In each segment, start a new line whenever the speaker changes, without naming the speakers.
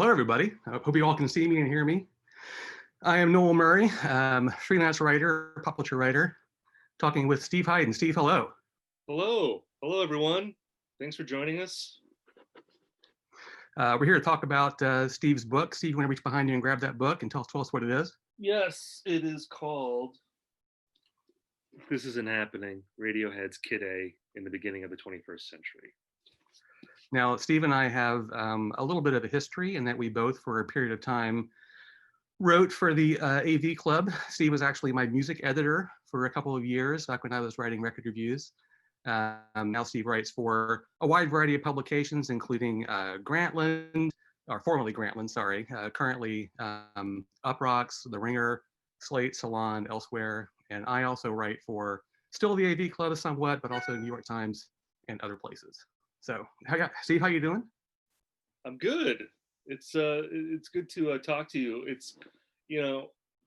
Hello, everybody. I hope you all can see me and hear me. I am Noel Murray, freelance writer, publisher writer, talking with Steve Hyden. Steve, hello.
Hello. Hello, everyone. Thanks for joining us.
We're here to talk about Steve's book. Steve, you want to reach behind you and grab that book and tell us what it is?
Yes, it is called This Isn't Happening, Radiohead's Kid A in the Beginning of the 21st Century.
Now, Steve and I have a little bit of a history in that we both, for a period of time, wrote for the AV Club. Steve was actually my music editor for a couple of years back when I was writing record reviews. Now Steve writes for a wide variety of publications, including Grantland, or formerly Grantland, sorry, currently Uprocks, The Ringer, Slate, Salon, elsewhere. And I also write for still the AV Club somewhat, but also New York Times and other places. So, Steve, how you doing?
I'm good. It's good to talk to you. It's,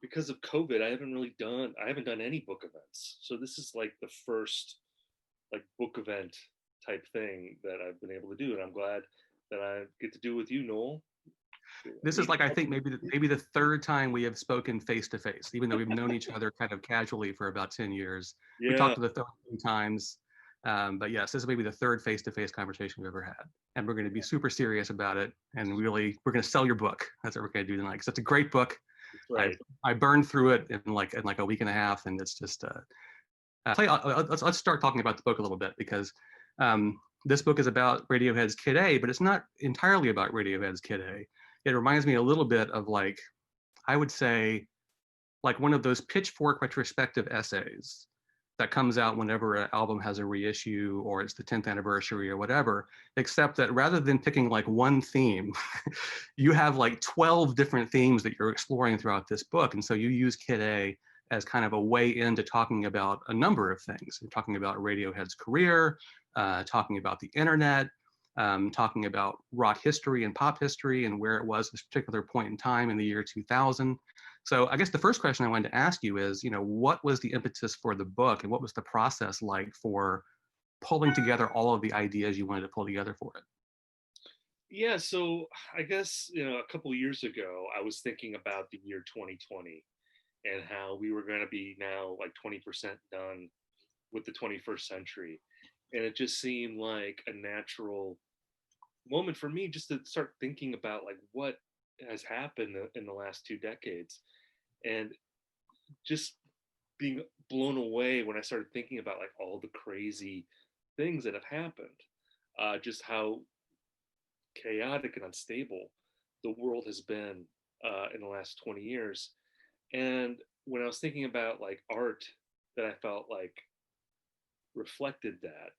because of COVID, I haven't done any book events. So this is like the first book event type thing that I've been able to do, and I'm glad that I get to do with you, Noel.
This is I think maybe the third time we have spoken face to face, even though we've known each other kind of casually for about 10 years. Yeah. We talked to the 13 times, but yes, this is maybe the third face to face conversation we've ever had, and we're going to be super serious about it, and really we're going to sell your book. That's what we're going to do tonight, because it's a great book. Right. I burned through it in like a week and a half, and it's just let's start talking about the book a little bit, because this book is about Radiohead's Kid A, but it's not entirely about Radiohead's Kid A. It reminds me a little bit of, I would say, like one of those Pitchfork retrospective essays that comes out whenever an album has a reissue or it's the 10th anniversary or whatever, except that rather than picking one theme, you have 12 different themes that you're exploring throughout this book. And so you use Kid A as kind of a way into talking about a number of things. You're talking about Radiohead's career, talking about the internet, talking about rock history and pop history and where it was at this particular point in time in the year 2000. So I guess the first question I wanted to ask you is, what was the impetus for the book, and what was the process like for pulling together all of the ideas you wanted to pull together for it?
Yeah, so I guess, a couple of years ago, I was thinking about the year 2020 and how we were going to be now 20% done with the 21st century. And it just seemed like a natural moment for me just to start thinking about what has happened in the last 2 decades, and just being blown away when I started thinking about all the crazy things that have happened, just how chaotic and unstable the world has been in the last 20 years. And when I was thinking about art that I felt reflected that,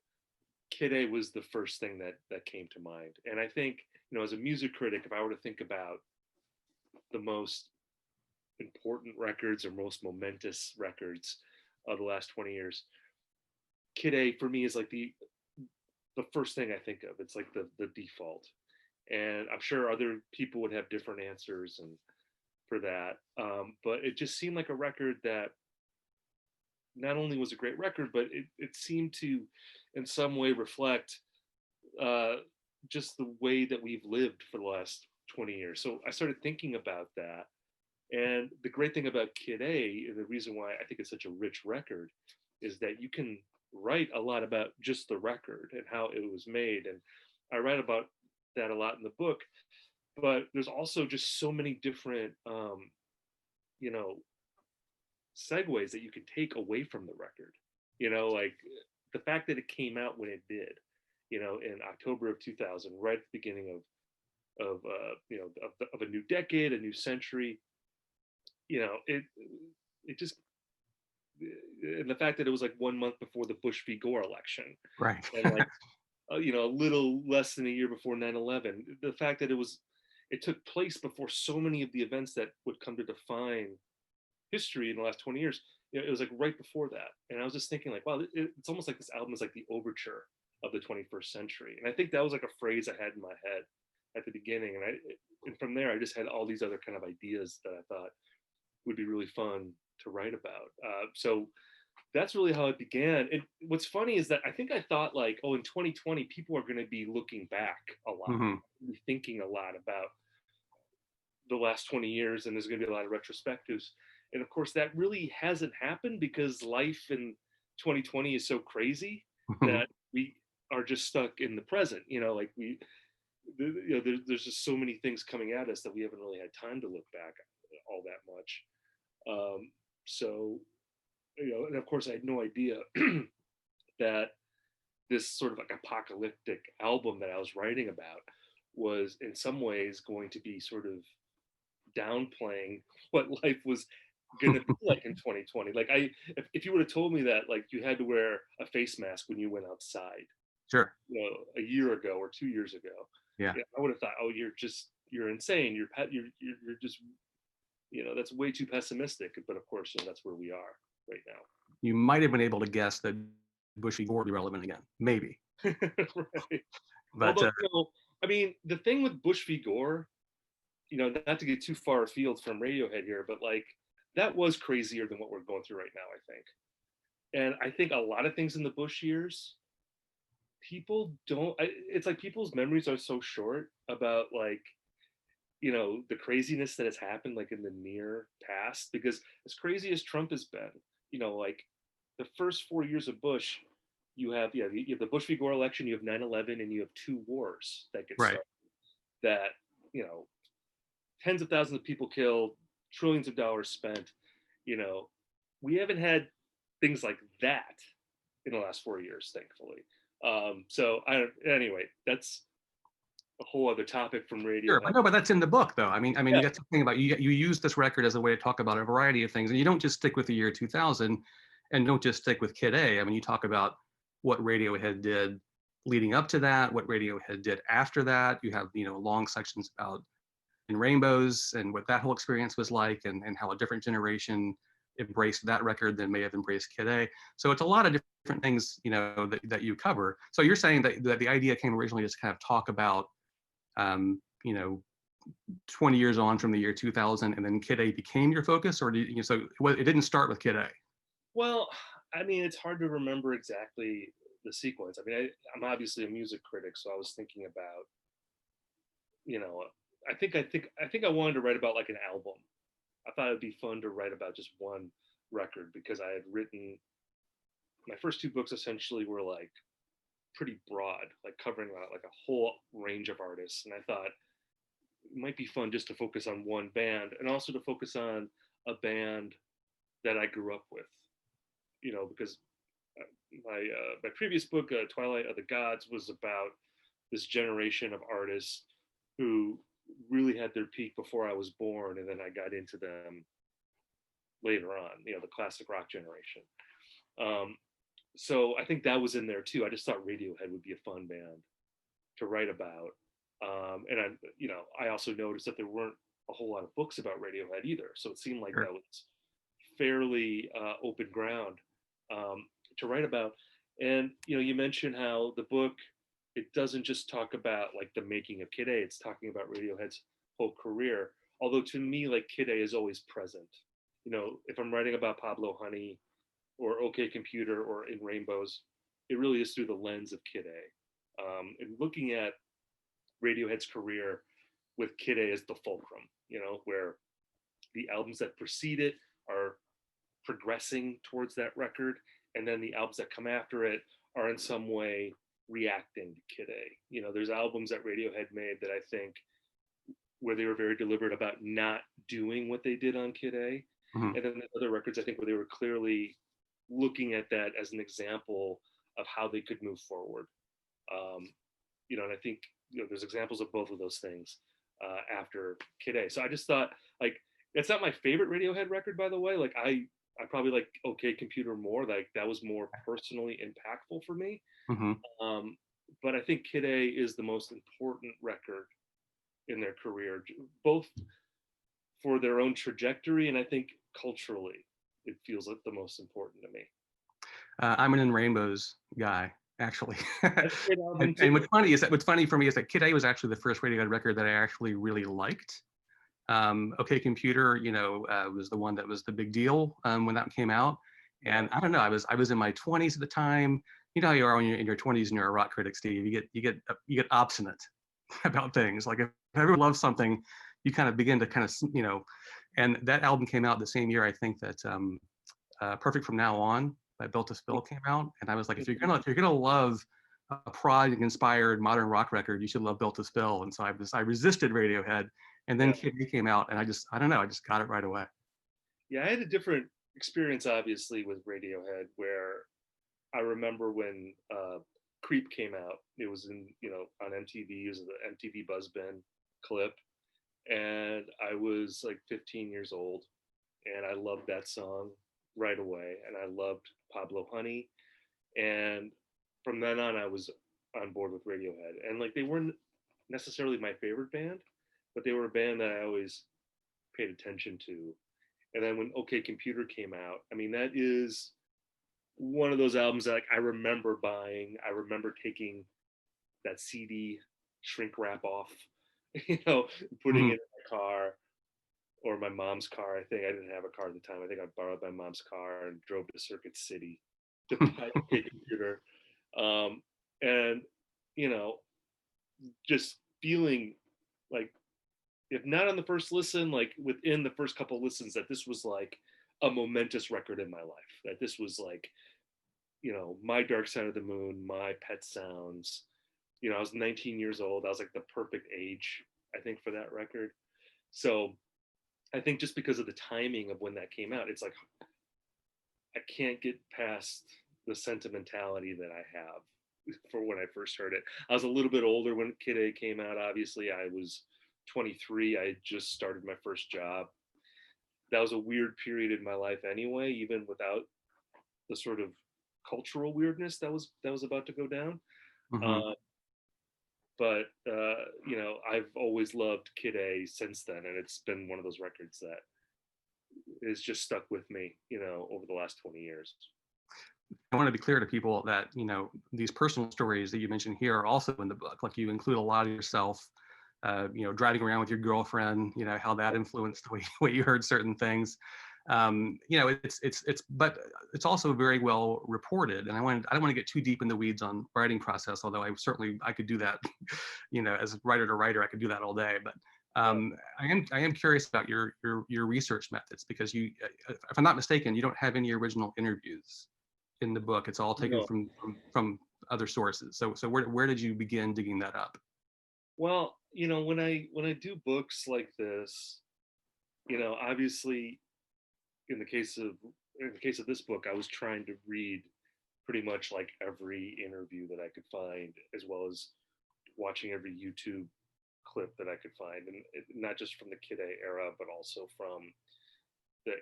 Kid A was the first thing that came to mind. And I think, as a music critic, if I were to think about the most important records or most momentous records of the last 20 years, Kid A for me is the first thing I think of. It's the default. And I'm sure other people would have different answers and for that. But it just seemed like a record that not only was a great record, but it seemed to in some way reflect just the way that we've lived for the last 20 years. So I started thinking about that. And the great thing about Kid A, and the reason why I think it's such a rich record, is that you can write a lot about just the record and how it was made. And I write about that a lot in the book. But there's also just so many different, segues that you can take away from the record. The fact that it came out when it did, in October of 2000, right at the beginning of a new decade, a new century. It just, and the fact that it was 1 month before the Bush v. Gore election,
right?
And a little less than a year before 9/11. The fact that it took place before so many of the events that would come to define history in the last 20 years. It was right before that. And I was just thinking wow, it's almost like this album is the overture of the 21st century. And I think that was a phrase I had in my head at the beginning. And from there, I just had all these other kind of ideas that I thought would be really fun to write about. So that's really how it began. And what's funny is that I think I thought in 2020, people are going to be looking back a lot, thinking a lot about the last 20 years, and there's going to be a lot of retrospectives. And of course, that really hasn't happened because life in 2020 is so crazy that we are just stuck in the present. Like there's just so many things coming at us that we haven't really had time to look back all that much. So, and of course, I had no idea that this sort of like apocalyptic album that I was writing about was in some ways going to be sort of downplaying what life was going to be like in 2020. Like if you would have told me that like you had to wear a face mask when you went outside,
sure,
a year ago or 2 years ago,
yeah,
I would have thought, oh, you're insane. You're just, that's way too pessimistic. But of course, that's where we are right now.
You might have been able to guess that Bush v. Gore would be relevant again, maybe.
Right.
But
although, I mean, the thing with Bush v. Gore, not to get too far afield from Radiohead here, but like that was crazier than what we're going through right now, I think. And I think a lot of things in the Bush years, people don't, it's like people's memories are so short about like, the craziness that has happened like in the near past, because as crazy as Trump has been, like the first 4 years of Bush, you have the Bush v. Gore election, you have 9/11, and you have 2 wars that get started. That, tens of thousands of people killed, trillions of dollars spent. We haven't had things like that in the last 4 years, thankfully. So anyway, that's a whole other topic from radio.
Sure, but that's in the book, though. I mean, you got something about you use this record as a way to talk about a variety of things, and you don't just stick with the year 2000, and don't just stick with Kid A. I mean, you talk about what Radiohead did leading up to that, what Radiohead did after that. You have long sections about In Rainbows and what that whole experience was like, and how a different generation embraced that record than may have embraced Kid A. So it's a lot of different things that you cover. So you're saying that the idea came originally just kind of talk about 20 years on from the year 2000, and then Kid A became your focus, or so it didn't start with Kid A?
Well, I mean, it's hard to remember exactly the sequence. I mean, I'm obviously a music critic, so I was thinking about, I think I wanted to write about like an album. I thought it'd be fun to write about just one record, because I had written my first 2 books essentially were like pretty broad, like covering like a whole range of artists. And I thought it might be fun just to focus on one band, and also to focus on a band that I grew up with, because my previous book, Twilight of the Gods, was about this generation of artists who really had their peak before I was born, and then I got into them later on, the classic rock generation. So I think that was in there too. I just thought Radiohead would be a fun band to write about. And I also noticed that there weren't a whole lot of books about Radiohead either. So it seemed like that was fairly open ground to write about. And, you mentioned how the book, it doesn't just talk about like the making of Kid A, it's talking about Radiohead's whole career. Although to me, like Kid A is always present. If I'm writing about Pablo Honey or OK Computer or In Rainbows, it really is through the lens of Kid A. And looking at Radiohead's career with Kid A as the fulcrum, where the albums that precede it are progressing towards that record, and then the albums that come after it are in some way reacting to Kid A. There's albums that Radiohead made that I think where they were very deliberate about not doing what they did on Kid A. Mm-hmm. And then the other records, I think, where they were clearly looking at that as an example of how they could move forward. And I think there's examples of both of those things after Kid A. So I just thought, like, it's not my favorite Radiohead record, by the way. Like, I probably like OK Computer more. Like, that was more personally impactful for me. Mm-hmm. But I think Kid A is the most important record in their career, both for their own trajectory, and I think culturally, it feels like the most important to me.
I'm an In Rainbows guy, actually. and what's funny for me is that Kid A was actually the first Radiohead record that I actually really liked. OK Computer, was the one that was the big deal when that came out. And I don't know, I was in my 20s at the time. You know how you are when you're in your 20s and you're a rock critic, Steve. You get obstinate about things. Like if everyone loves something, you kind of begin to kind of, and that album came out the same year, I think, that Perfect From Now On by Built to Spill came out. And I was like, if you're gonna love a prog inspired modern rock record, you should love Built to Spill. And so I resisted Radiohead, and then Kid A came out, and I don't know, I just got it right away.
Yeah, I had a different experience, obviously, with Radiohead, where I remember when Creep came out. It was on MTV. It was the MTV Buzzbin clip, and I was like 15 years old, and I loved that song right away, and I loved Pablo Honey, and from then on, I was on board with Radiohead, and like they weren't necessarily my favorite band, but they were a band that I always paid attention to. And then when OK Computer came out, I mean, that is one of those albums that like, I remember buying. I remember taking that CD shrink wrap off, putting it in my car or my mom's car. I think I didn't have a car at the time. I think I borrowed my mom's car and drove to Circuit City to buy OK Computer. And, just feeling like, if not on the first listen, like within the first couple listens, that this was like a momentous record in my life, that this was like, my Dark Side of the Moon, my Pet Sounds. I was 19 years old. I was like the perfect age, I think, for that record. So I think just because of the timing of when that came out, it's like, I can't get past the sentimentality that I have for when I first heard it. I was a little bit older when Kid A came out, obviously. I was 23. I had just started my first job. That was a weird period in my life anyway, even without the sort of cultural weirdness that was about to go down. But I've always loved Kid A since then, and it's been one of those records that is just stuck with me, over the last 20 years.
I want to be clear to people that, these personal stories that you mentioned here are also in the book. Like, you include a lot of yourself, driving around with your girlfriend, how that influenced the way you heard certain things. But it's also very well reported. And I don't want to get too deep in the weeds on writing process, although I could do that, as writer to writer, I could do that all day. But I am curious about your research methods, because if I'm not mistaken, you don't have any original interviews in the book. It's all taken from other sources. So where did you begin digging that up?
Well, when I do books like this, obviously in the case of this book, I was trying to read pretty much like every interview that I could find, as well as watching every YouTube clip that I could find, and not just from the Kid A era, but also from the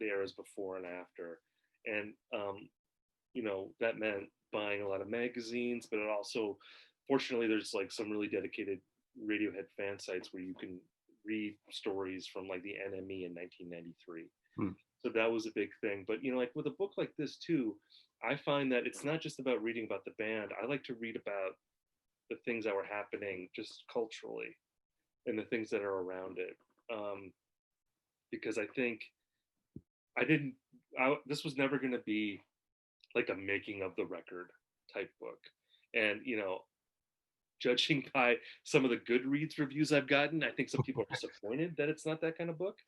eras before and after. And that meant buying a lot of magazines, but it also, fortunately, there's like some really dedicated Radiohead fan sites where you can read stories from like the NME in 1993. So that was a big thing. But like with a book like this too, I find that it's not just about reading about the band. I like to read about the things that were happening just culturally and the things that are around it. Because I think this was never going to be like a making of the record type book. And, judging by some of the Goodreads reviews I've gotten, I think some people are disappointed that it's not that kind of book,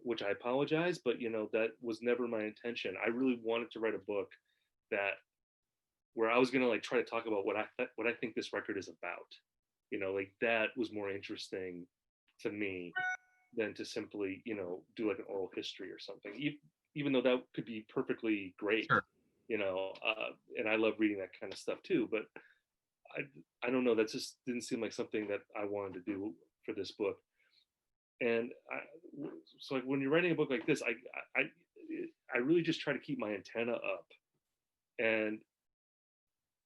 which I apologize, but, that was never my intention. I really wanted to write a book where I was going to like try to talk about what I think this record is about. Like that was more interesting to me than to simply, do like an oral history or something, even though that could be perfectly great.
Sure.
And I love reading that kind of stuff too, but I don't know, that just didn't seem like something that I wanted to do for this book. And so like when you're writing a book like this, I really just try to keep my antenna up and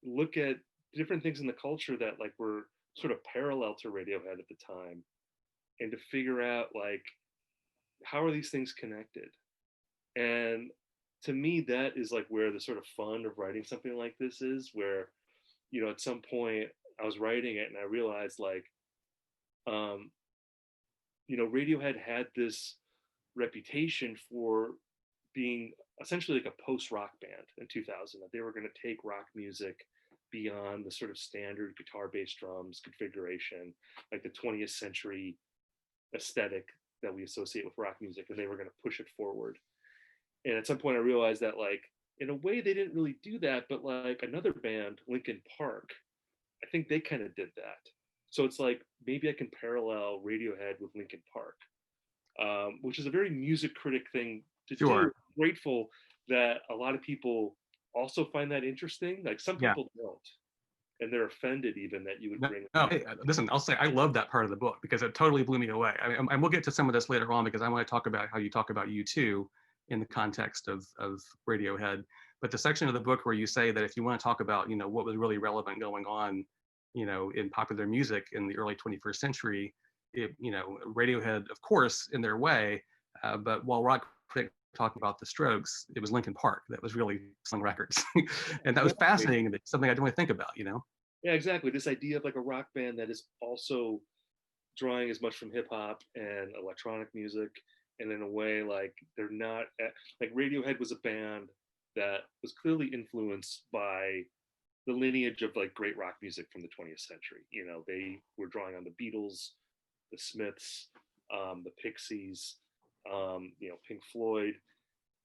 look at different things in the culture that like were sort of parallel to Radiohead at the time, and to figure out like, how are these things connected? And to me, that is like where the sort of fun of writing something like this is, where, at some point I was writing it and I realized like, Radiohead had this reputation for being essentially like a post-rock band in 2000, that they were going to take rock music beyond the sort of standard guitar bass drums configuration, like the 20th century aesthetic that we associate with rock music, and they were going to push it forward. And at some point, I realized that, like, in a way, they didn't really do that, but like another band, Linkin Park, I think they kind of did that. So it's like maybe I can parallel Radiohead with Linkin Park, which is a very music critic thing to do.
Sure.
I'm grateful that a lot of people also find that interesting. Like some
Yeah.
people don't, and they're offended even that you would
No,
bring.
no, hey, listen, I'll say I love that part of the book because it totally blew me away. I mean, and we'll get to some of this later on because I want to talk about how you talk about U2 in the context of Radiohead. But the section of the book where you say that if you want to talk about, you know, what was really relevant going on, you know, in popular music in the early 21st century, you know, Radiohead, of course, in their way, but while rock critics talking about the Strokes, it was Linkin Park that was really selling records, and that was fascinating. That's something I didn't really think about, you know.
Yeah, exactly. This idea of like a rock band that is also drawing as much from hip hop and electronic music, and in a way, like they're not like Radiohead was a band that was clearly influenced by the lineage of like great rock music from the 20th century. You know, they were drawing on the Beatles, the Smiths, the Pixies, you know, Pink Floyd.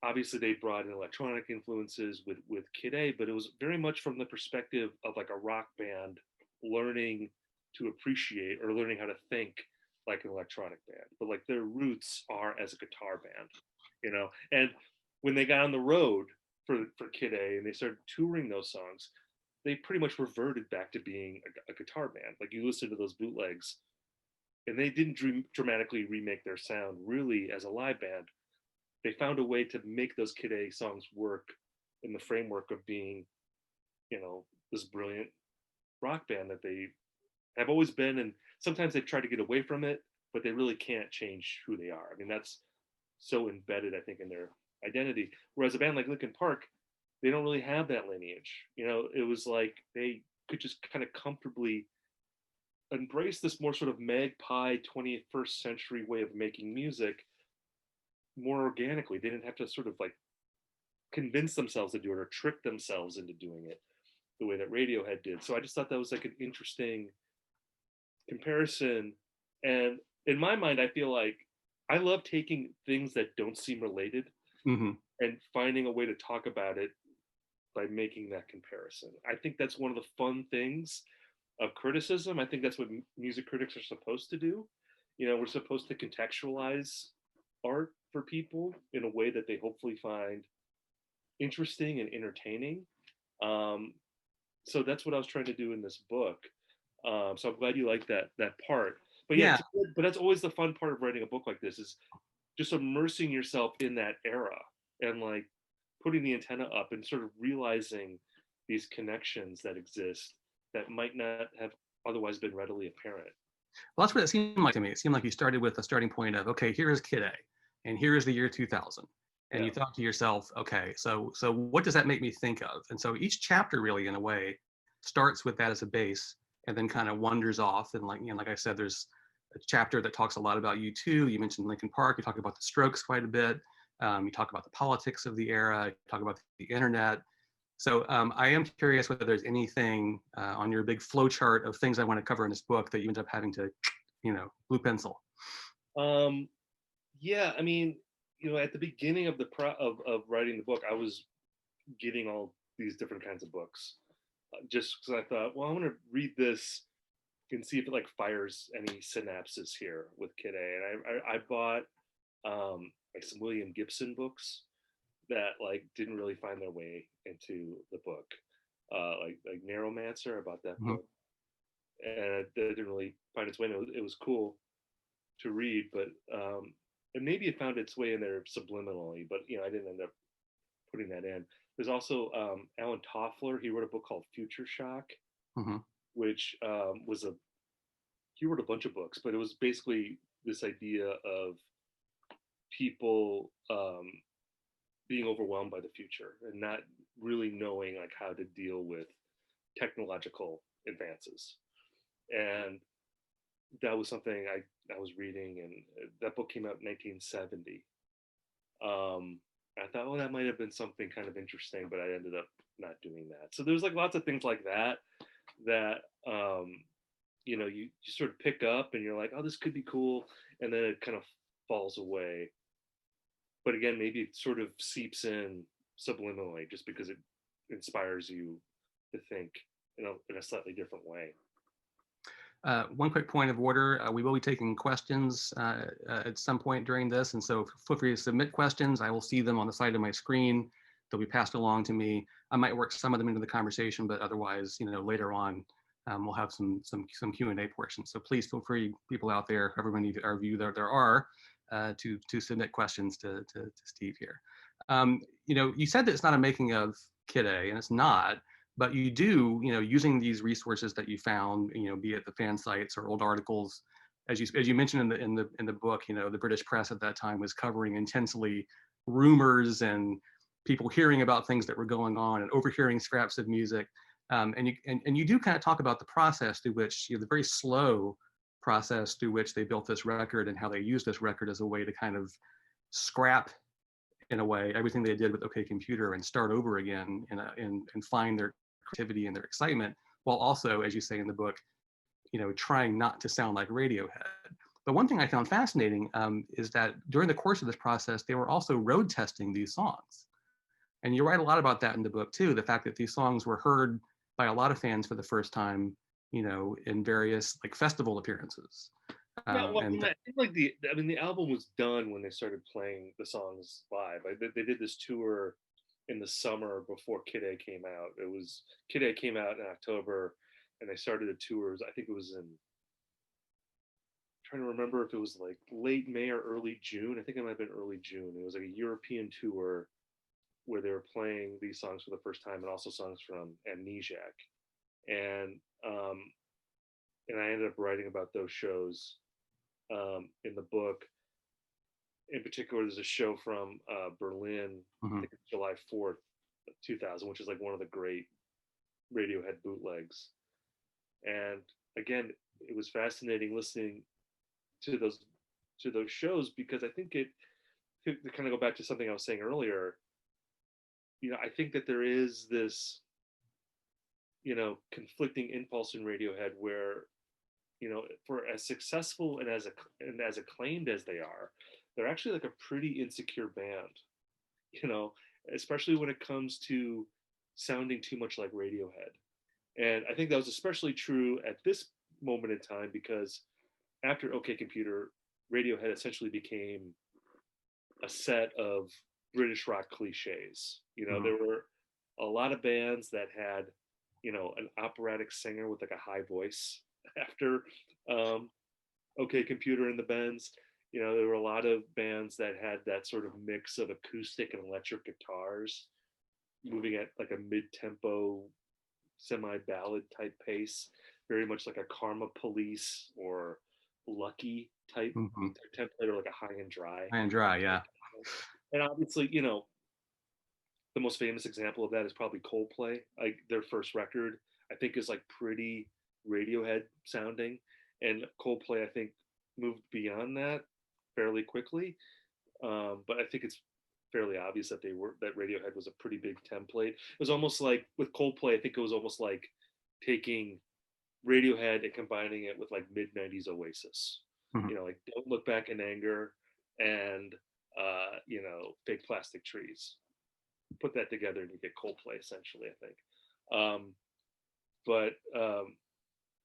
Obviously, they brought in electronic influences with Kid A, but it was very much from the perspective of like a rock band learning to appreciate or learning how to think like an electronic band. But like their roots are as a guitar band, you know. And when they got on the road for Kid A and they started touring those songs, they pretty much reverted back to being a guitar band. Like you listen to those bootlegs, and they didn't dramatically remake their sound really as a live band. They found a way to make those Kid A songs work in the framework of being, you know, this brilliant rock band that they have always been. And sometimes they try to get away from it, but they really can't change who they are. I mean, that's so embedded, I think, in their identity. Whereas a band like Linkin Park, they don't really have that lineage. You know, it was like they could just kind of comfortably embrace this more sort of magpie 21st century way of making music more organically. They didn't have to sort of like convince themselves to do it or trick themselves into doing it the way that Radiohead did. So I just thought that was like an interesting comparison. And in my mind, I feel like I love taking things that don't seem related
Mm-hmm.
and finding a way to talk about it by making that comparison. I think that's one of the fun things of criticism. I think that's what music critics are supposed to do. You know, we're supposed to contextualize art for people in a way that they hopefully find interesting and entertaining. Um, so that's what I was trying to do in this book. So I'm glad you like that part. But yeah,
Yeah.
but that's always the fun part of writing a book like this is just immersing yourself in that era and like putting the antenna up and sort of realizing these connections that exist that might not have otherwise been readily apparent.
Well, that's what it seemed like to me. It seemed like you started with a starting point of, okay, here is Kid A, and here is the year 2000. And
Yeah.
you thought to yourself, okay, so what does that make me think of? And so each chapter really, in a way, starts with that as a base and then kind of wanders off. And like, you know, like I said, there's a chapter that talks a lot about U2. You mentioned Linkin Park. You talk about the Strokes quite a bit. You talk about the politics of the era. You talk about the internet. So I am curious whether there's anything on your big flow chart of things I want to cover in this book that you end up having to, you know, blue pencil.
Um, yeah, I mean, you know, at the beginning of the of writing the book, I was getting all these different kinds of books, just because I thought, well, I want to read this and see if it like fires any synapses here with Kid A. And I bought like some William Gibson books that like didn't really find their way into the book. Like Narrowmancer, I bought that
Mhm.
book, and it didn't really find its way. It was cool to read, but and maybe it found its way in there subliminally, but you know, I didn't end up putting that in. There's also Alan Toffler. He wrote a book called Future Shock,
Mhm.
which was a he wrote a bunch of books, but it was basically this idea of people being overwhelmed by the future and not really knowing like how to deal with technological advances. And that was something I was reading, and that book came out in 1970. I thought, well, that might have been something kind of interesting, but I ended up not doing that. So there's like lots of things like that that you sort of pick up and you're like, oh, this could be cool, and then it kind of falls away. But again, maybe it sort of seeps in subliminally just because it inspires you to think in a slightly different way.
One quick point of order, we will be taking questions at some point during this, and so feel free to submit questions. I will see them on the side of my screen. They'll be passed along to me. I might work some of them into the conversation, but otherwise, later on, we'll have some Q&A portions. So please feel free, people out there, however many of you there are, to submit questions to Steve here. You said that it's not a making of Kid A, and it's not. But you do, using these resources that you found, be it the fan sites or old articles, as you mentioned in the book, the British press at that time was covering intensely rumors and people hearing about things that were going on and overhearing scraps of music, and you do kind of talk about the process through which, the very slow process through which they built this record and how they used this record as a way to kind of scrap, in a way, everything they did with OK Computer and start over again and find their creativity and their excitement, while also, as you say in the book, trying not to sound like Radiohead. But one thing I found fascinating is that during the course of this process, they were also road testing these songs. And you write a lot about that in the book too, the fact that these songs were heard by a lot of fans for the first time, in various like festival appearances.
Yeah, well, I think like the album was done when they started playing the songs live. They did this tour in the summer before Kid A came out. Kid A came out in October, and they started the tours. I think it was I'm trying to remember if it was like late May or early June. I think it might have been early June. It was like a European tour where they were playing these songs for the first time, and also songs from Amnesiac. And I ended up writing about those shows in the book. In particular, there's a show from Berlin, I think it's July 4th, 2000, which is like one of the great Radiohead bootlegs. And again, it was fascinating listening to those shows, because I think to kind of go back to something I was saying earlier, I think that there is this, conflicting impulse in Radiohead where, for as successful and as acclaimed as they are, they're actually like a pretty insecure band, especially when it comes to sounding too much like Radiohead. And I think that was especially true at this moment in time, because after OK Computer, Radiohead essentially became a set of British rock cliches. There were a lot of bands that had, an operatic singer with like a high voice after OK Computer and the Bends. There were a lot of bands that had that sort of mix of acoustic and electric guitars moving at like a mid-tempo, semi-ballad type pace, very much like a Karma Police or Lucky type template, or like a High and Dry.
High and Dry, yeah.
And obviously, the most famous example of that is probably Coldplay. Like their first record, I think, is like pretty Radiohead sounding, and Coldplay, I think, moved beyond that fairly quickly. But I think it's fairly obvious that that Radiohead was a pretty big template. It was almost like with Coldplay, I think it was almost like taking Radiohead and combining it with like mid '90s Oasis. Like Don't Look Back in Anger and Fake Plastic Trees. Put that together and you get Coldplay, essentially, I think.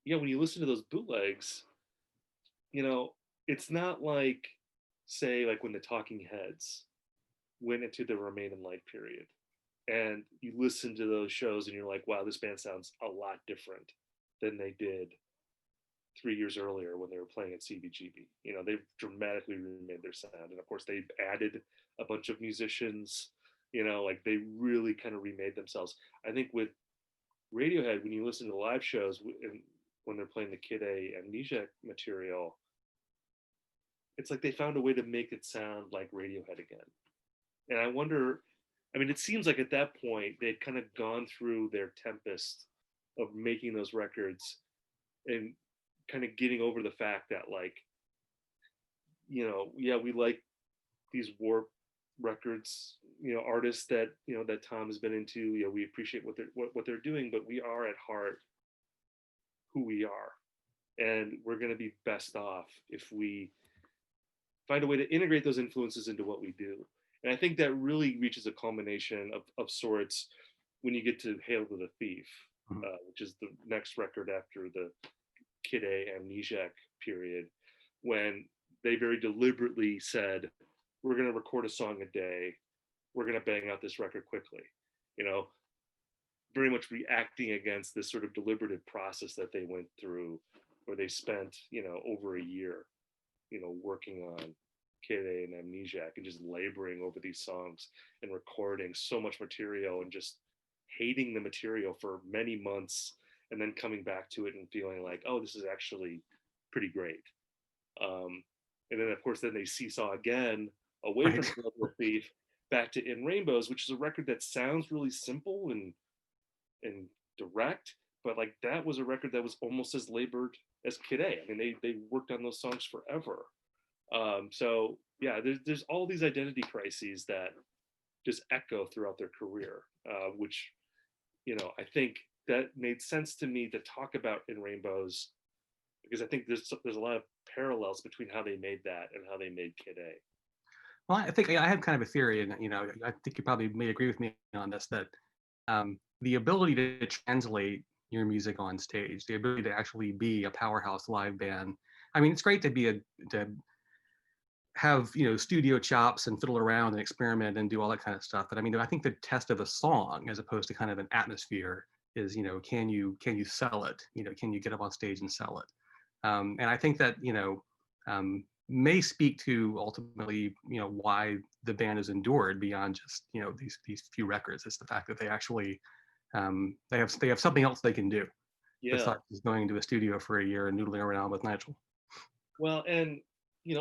When you listen to those bootlegs, it's not like, say, like when the Talking Heads went into the Remain in Light period, and you listen to those shows and you're like, wow, this band sounds a lot different than they did 3 years earlier when they were playing at CBGB. They've dramatically remade their sound, and of course they've added a bunch of musicians. Like they really kind of remade themselves. I think with Radiohead, when you listen to the live shows and when they're playing the Kid A Amnesiac material, it's like they found a way to make it sound like Radiohead again. And I wonder, it seems like at that point they'd kind of gone through their tempest of making those records and kind of getting over the fact that, like, we like these Warp records, artists that that Tom has been into. We appreciate what they're doing, but we are at heart who we are, and we're going to be best off if we find a way to integrate those influences into what we do. And I think that really reaches a culmination of sorts when you get to Hail to the Thief,
Mhm.
which is the next record after the Kid A Amnesiac period, when they very deliberately said, we're going to record a song a day, we're going to bang out this record quickly, you know, very much reacting against this sort of deliberative process that they went through, where they spent, over a year, working on Kid A and Amnesiac and just laboring over these songs and recording so much material and just hating the material for many months and then coming back to it and feeling like, oh, this is actually pretty great. And then, of course, then they seesaw again away from
Right.
The Thief back to In Rainbows, which is a record that sounds really simple and direct, but like that was a record that was almost as labored as Kid A. I mean, they worked on those songs forever. So yeah, there's all these identity crises that just echo throughout their career, which I think that made sense to me to talk about In Rainbows, because I think there's a lot of parallels between how they made that and how they made Kid A.
Well, I think I have kind of a theory, and I think you probably may agree with me on this, that the ability to translate your music on stage, the ability to actually be a powerhouse live band. I mean, it's great to have studio chops and fiddle around and experiment and do all that kind of stuff. But I mean, I think the test of a song, as opposed to kind of an atmosphere, is can you sell it? Can you get up on stage and sell it? And I think that may speak to ultimately why the band has endured beyond just these few records. It's the fact that they actually they have something else they can do
Yeah.
besides just going into a studio for a year and noodling around with Nigel.
Well, and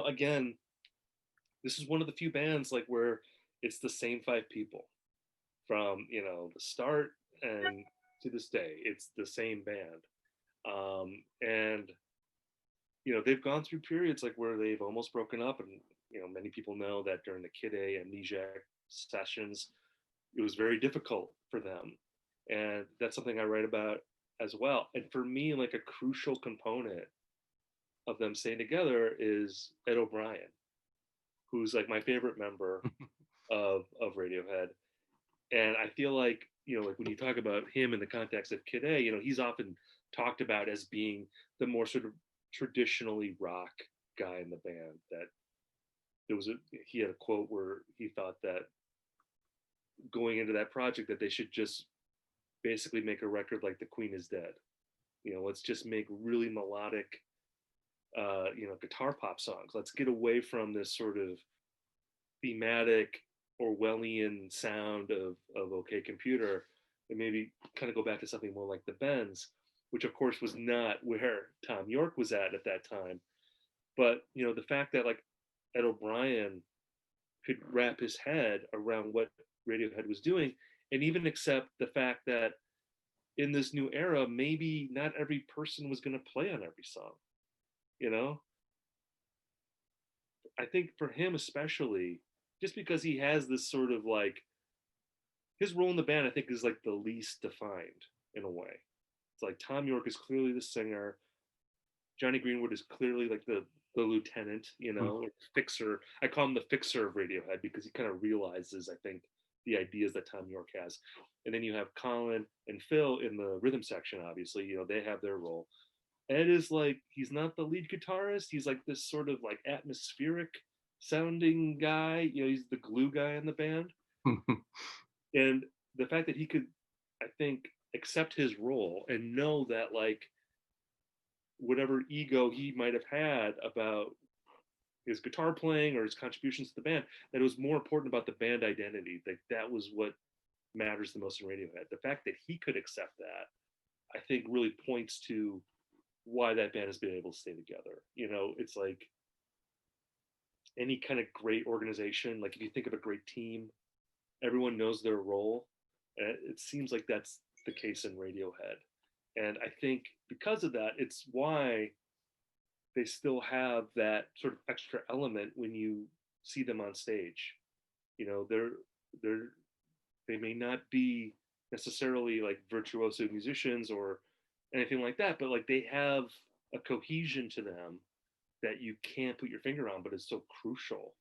again, this is one of the few bands like where it's the same five people from the start and to this day. It's the same band, and they've gone through periods like where they've almost broken up, and many people know that during the Kid A Amnesiac sessions, it was very difficult for them, and that's something I write about as well. And for me, like a crucial component of them staying together is Ed O'Brien, who's like my favorite member of Radiohead. And I feel like, like when you talk about him in the context of Kid A, he's often talked about as being the more sort of traditionally rock guy in the band. That he had a quote where he thought that going into that project that they should just basically make a record like The Queen is Dead. Let's just make really melodic, guitar pop songs. Let's get away from this sort of thematic Orwellian sound of OK Computer, and maybe kind of go back to something more like the Bends, which of course was not where Tom York was at that time. But the fact that like Ed O'Brien could wrap his head around what Radiohead was doing, and even accept the fact that in this new era, maybe not every person was going to play on every song. You know, I think for him especially, just because he has this sort of like his role in the band, I think is like the least defined in a way. It's like Tom York is clearly the singer. Johnny Greenwood is clearly like the lieutenant, like fixer. I call him the fixer of Radiohead because he kind of realizes, I think, the ideas that Tom York has. And then you have Colin and Phil in the rhythm section, obviously, they have their role. Ed is like, he's not the lead guitarist. He's like this sort of like atmospheric sounding guy. He's the glue guy in the band. And the fact that he could, I think, accept his role and know that like whatever ego he might have had about his guitar playing or his contributions to the band, that it was more important about the band identity. That was what matters the most in Radiohead. The fact that he could accept that, I think, really points to why that band has been able to stay together. It's like any kind of great organization. Like if you think of a great team, everyone knows their role. And it seems like that's the case in Radiohead. And I think because of that, it's why they still have that sort of extra element when you see them on stage. They're they may not be necessarily like virtuoso musicians or anything like that, but like they have a cohesion to them that you can't put your finger on, but it's so crucial.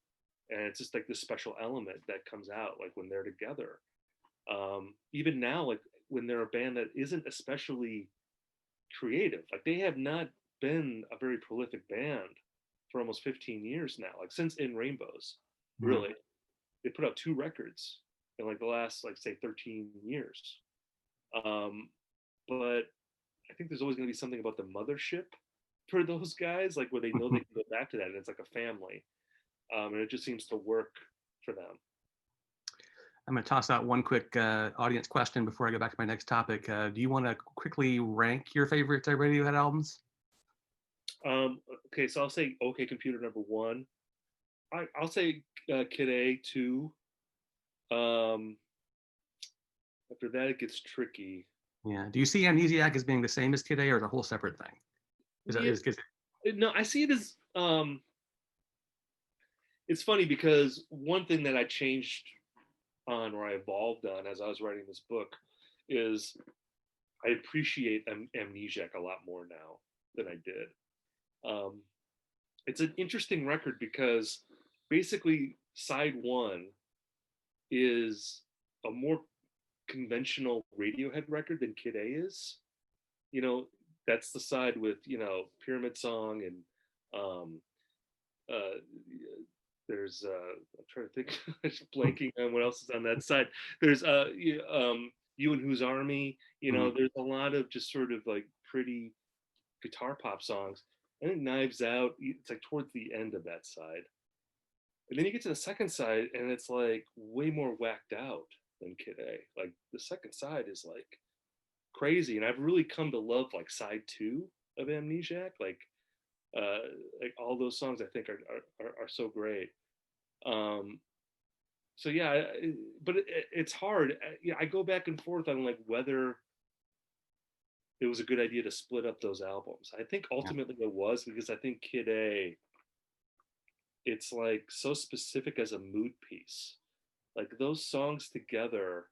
And it's just like this special element that comes out like when they're together. Even now, like when they're a band that isn't especially creative, like they have not been a very prolific band for almost 15 years now, like since In Rainbows, really. They put out 2 records in like the last, like, say 13 years. But I think there's always going to be something about the mothership for those guys, like where they know they can go back to that and it's like a family. And it just seems to work for them.
I'm going to toss out one quick audience question before I go back to my next topic. Do you want to quickly rank your favorite Radiohead albums?
Okay, so I'll say OK Computer number 1. I'll say Kid A 2. After that, it gets tricky.
Yeah. Do you see Amnesiac as being the same as Kid A, or is it a whole separate thing?
No, I see it as it's funny because one thing that I changed on, or I evolved on as I was writing this book, is I appreciate Amnesiac a lot more now than I did. It's an interesting record because basically side 1 is a more conventional Radiohead record than Kid A is. You know, that's the side with, you know, Pyramid Song and there's I'm trying to think, blanking on what else is on that side. There's You and Whose Army, you know, there's a lot of just sort of like pretty guitar pop songs. I think Knives Out, it's like towards the end of that side. And then you get to the second side and it's like way more whacked out than Kid A. Like the second side is like crazy. And I've really come to love like side 2 of Amnesiac. Like all those songs I think are so great. So yeah, but it's hard. Yeah, I go back and forth on like whether it was a good idea to split up those albums. I think ultimately it was, because I think Kid A, it's like so specific as a mood piece. Like those songs together,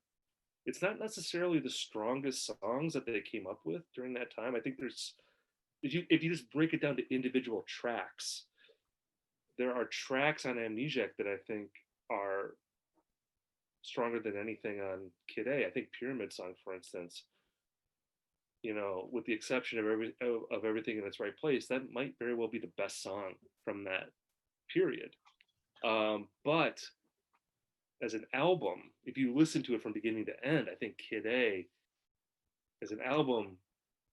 it's not necessarily the strongest songs that they came up with during that time. I think there's, if you just break it down to individual tracks, there are tracks on Amnesiac that I think are stronger than anything on Kid A. I think Pyramid Song, for instance, you know, with the exception of Everything in Its Right Place, that might very well be the best song from that period. But as an album, if you listen to it from beginning to end, I think Kid A, as an album,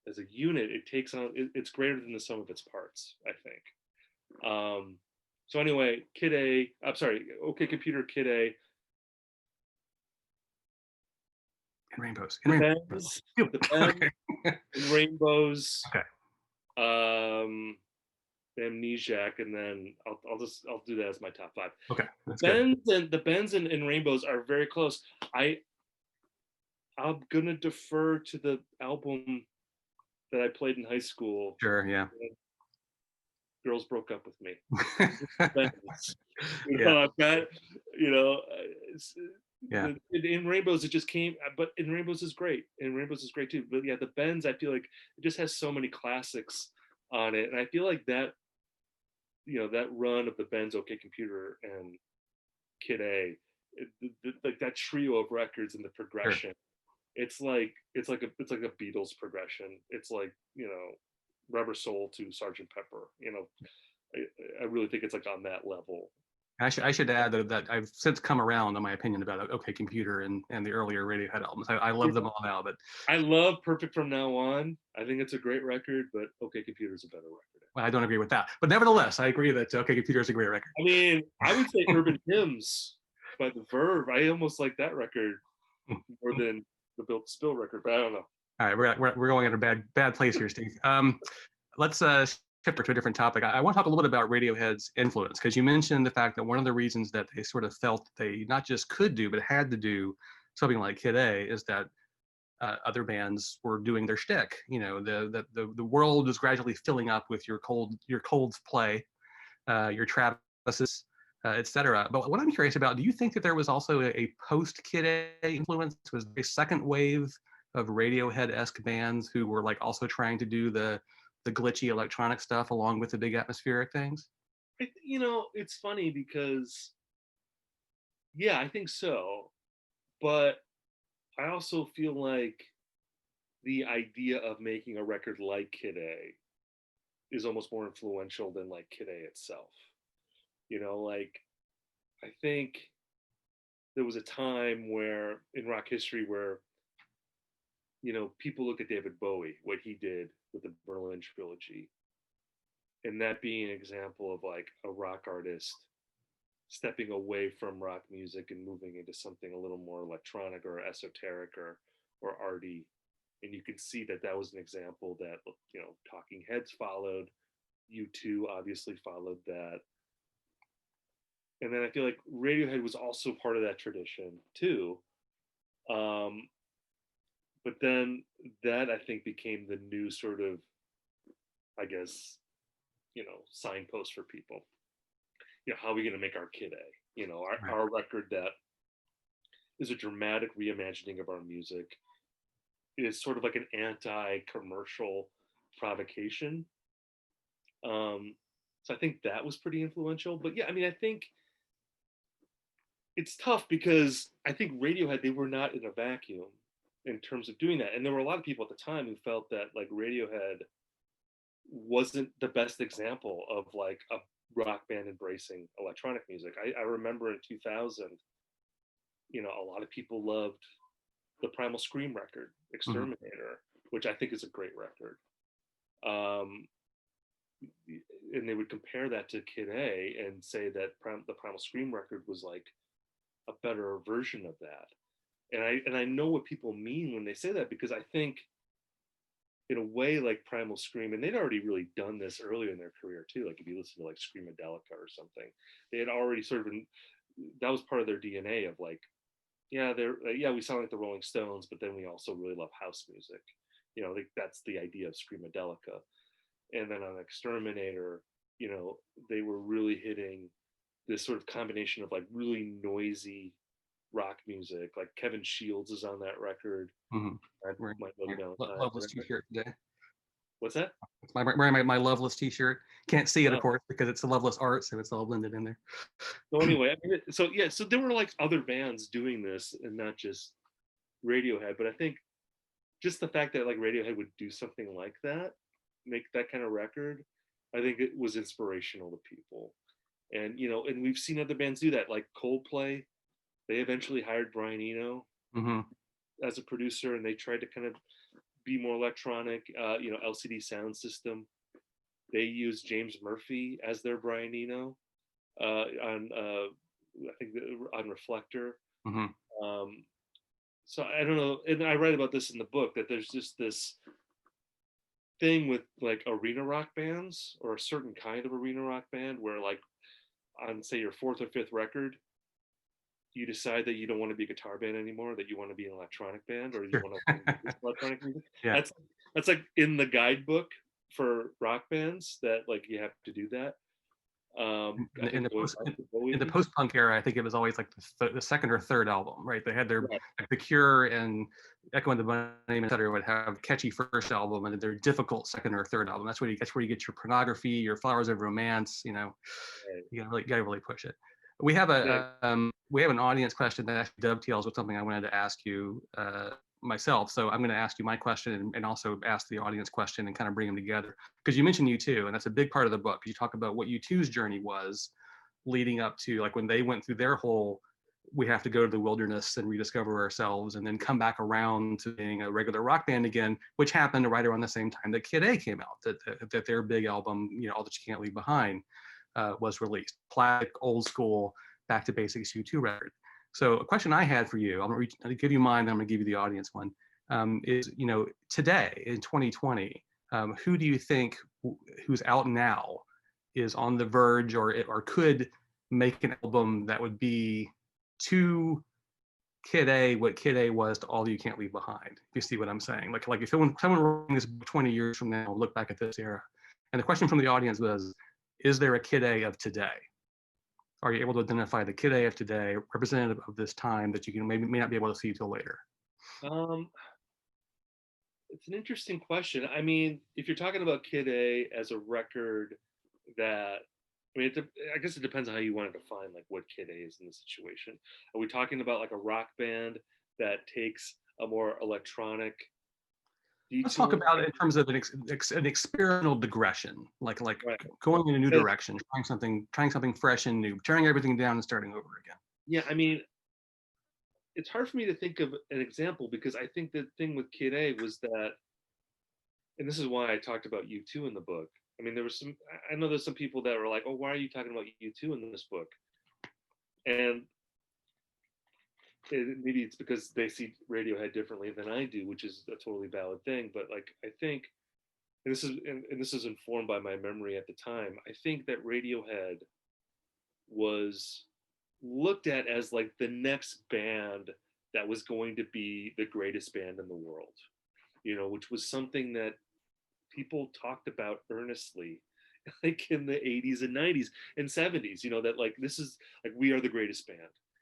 as a unit, it takes on, it's greater than the sum of its parts, I think. So anyway, OK Computer, Kid A.
And Rainbows.
The Bends, and Rainbows.
Okay.
Amnesiac, and then I'll do that as my top 5.
Okay. That's
The Bends and Rainbows are very close. I'm gonna defer to the album that I played in high school.
Sure. Yeah.
Girls Broke Up with Me. I've got, you know, in Rainbows it just came, but in Rainbows is great. In Rainbows is great too. But yeah, the Bends, I feel like it just has so many classics on it, and I feel like that, you know, that run of the Bends, OK Computer, and Kid A, like that trio of records and the progression, it's like a Beatles progression. It's like, you know, Rubber Soul to Sgt. Pepper. You know, I really think it's like on that level.
I should add that I've since come around on my opinion about OK Computer and the earlier Radiohead albums. I love them all now, but
I love Perfect From Now On. I think it's a great record, but OK Computer is a better record.
Well, I don't agree with that, but nevertheless, I agree that OK Computer is a great record.
I mean, I would say Urban Hymns by The Verve. I almost like that record more than the Built to Spill record, but I don't know.
All right, we're going in a bad place here, Steve. Let's shift to a different topic. I want to talk a little bit about Radiohead's influence, because you mentioned the fact that one of the reasons that they sort of felt they not just could do but had to do something like Kid A is that other bands were doing their shtick. You know, the world was gradually filling up with your Coldplay, your Travises, etc. But what I'm curious about, do you think that there was also a post Kid A influence? Was a second wave of Radiohead-esque bands who were like also trying to do the the glitchy electronic stuff along with the big atmospheric things?
You know, it's funny because, yeah, I think so. But I also feel like the idea of making a record like Kid A is almost more influential than like Kid A itself. You know, like I think there was a time where in rock history where, you know, people look at David Bowie, what he did with the Berlin trilogy, and that being an example of like a rock artist stepping away from rock music and moving into something a little more electronic or esoteric or arty. And you can see that that was an example that, you know, Talking Heads followed, U2 obviously followed that. And then I feel like Radiohead was also part of that tradition too. Um, but then that I think became the new sort of, I guess, you know, signpost for people. You know, how are we going to make our Kid A? You know,
Right.
our record that is a dramatic reimagining of our music. It is sort of like an anti-commercial provocation. So I think that was pretty influential. But yeah, I mean, I think it's tough because I think Radiohead, they were not in a vacuum in terms of doing that. And there were a lot of people at the time who felt that like Radiohead wasn't the best example of like a rock band embracing electronic music. I remember in 2000, you know, a lot of people loved the Primal Scream record,
Mhm.
Exterminator, which I think is a great record. Um, and they would compare that to Kid A and say that the Primal Scream record was like a better version of that. And I know what people mean when they say that, because I think in a way like Primal Scream, and they'd already really done this earlier in their career too. Like if you listen to like Screamadelica or something, they had already sort of been, that was part of their DNA of like, yeah, they're yeah, we sound like the Rolling Stones, but then we also really love house music. You know, like that's the idea of Screamadelica. And then on Exterminator, you know, they were really hitting this sort of combination of like really noisy rock music. Like Kevin Shields is on that record.
Mhm.
I
Wearing
might Low
my
Down Time.
Loveless t-shirt today.
What's that?
It's wearing my Loveless t-shirt. Can't see it, of
Oh.
course, because it's a Loveless art, so it's all blended in there.
So anyway, I mean, so yeah, so there were like other bands doing this and not just Radiohead. But I think just the fact that like Radiohead would do something like that, make that kind of record, I think it was inspirational to people. And you know, and we've seen other bands do that, like Coldplay. They eventually hired Brian Eno
Hmm.
as a producer, and they tried to kind of be more electronic. You know, LCD Sound System. They used James Murphy as their Brian Eno on I think on Reflector.
Hmm.
Um, so I don't know, and I write about this in the book that there's just this thing with like arena rock bands or a certain kind of arena rock band where like on say your fourth or fifth record you decide that you don't want to be a guitar band anymore, that you want to be an electronic band, or you
Sure.
want to electronic music.
Yeah.
That's like in the guidebook for rock bands that like you have to do that. I
In
think
the
going
post
back to
in the
Bowie,
post punk era, I think it was always like the second or third album, right? They had their
right?
like the Cure and Echo and the Bunnymen, etc. would have catchy first album and their difficult second or third album. That's where you get your Pornography, your Flowers of Romance. You know,
Right.
you gotta really push it. We have an audience question that actually dovetails with something I wanted to ask you myself. So I'm going to ask you my question and also ask the audience question and kind of bring them together, because you mentioned U2, and that's a big part of the book. You talk about what U2's journey was leading up to like when they went through their whole we have to go to the wilderness and rediscover ourselves and then come back around to being a regular rock band again, which happened right around the same time that Kid A came out, that their big album, you know, All That You Can't Leave Behind, was released. Classic, old school, back to basics U2 record. So a question I had for you, I'm going to give you mine, then I'm going to give you the audience one, is, you know, today in 2020, who do you think who's out now is on the verge or could make an album that would be to Kid A what Kid A was to All You Can't Leave Behind? If you see what I'm saying? Like if someone writing this 20 years from now, look back at this era. And the question from the audience was, is there a Kid A of today? Are you able to identify the Kid A of today, representative of this time, that you can maybe may not be able to see till later?
Um, It's an interesting question. I mean, if you're talking about Kid A as a record that, I mean, I guess it depends on how you want to define like what Kid A is in the situation. Are we talking about like a rock band that takes a more electronic
Let's talk
detour?
about it in terms of an experimental digression, like
Right.
going in a new
Because,
direction, trying something fresh and new, tearing everything down and starting over again.
yeah, I mean, it's hard for me to think of an example because I think the thing with Kid A was that, and this is why I talked about U2 in the book. I mean, there was some, I know there's some people that were like, oh, why are you talking about U2 in this book? And maybe it's because they see Radiohead differently than I do, which is a totally valid thing. But like, I think, and this is informed by my memory at the time. I think that Radiohead was looked at as like the next band that was going to be the greatest band in the world, you know, which was something that people talked about earnestly like in the 80s and 90s and 70s, you know, that like this is like we are the greatest band,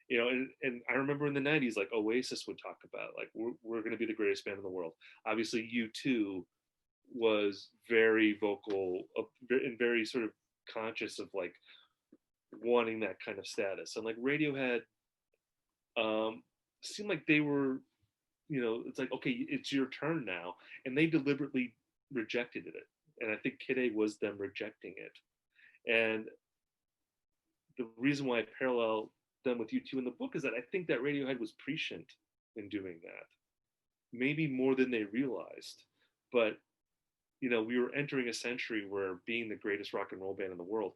you know. And I remember in the 90s like Oasis would talk about like we're going to be the greatest band in the world. Obviously U2 was very vocal and very sort of conscious of like wanting that kind of status. And like Radiohead seemed like they were, you know, it's like, okay, it's your turn now. And they deliberately rejected it. And I think Kid A was them rejecting it. And the reason why I parallel them with U2 in the book is that I think that Radiohead was prescient in doing that, maybe more than they realized. But, you know, we were entering a century where being the greatest rock and roll band in the world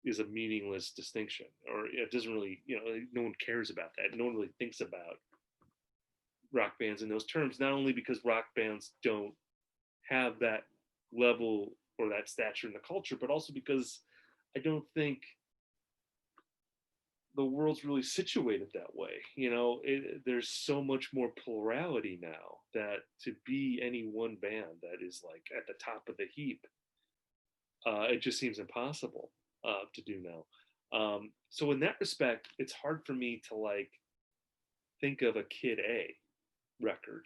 is a meaningless distinction, or it doesn't really, you know, no one cares about that. No one really thinks about rock bands in those terms, not only because rock bands don't have that level or that stature in the culture, but also because I don't think the world's really situated that way. You know, there's so much more plurality now that to be any one band that is like at the top of the heap, it just seems impossible to do now. So in that respect, it's hard for me to like think of a Kid A record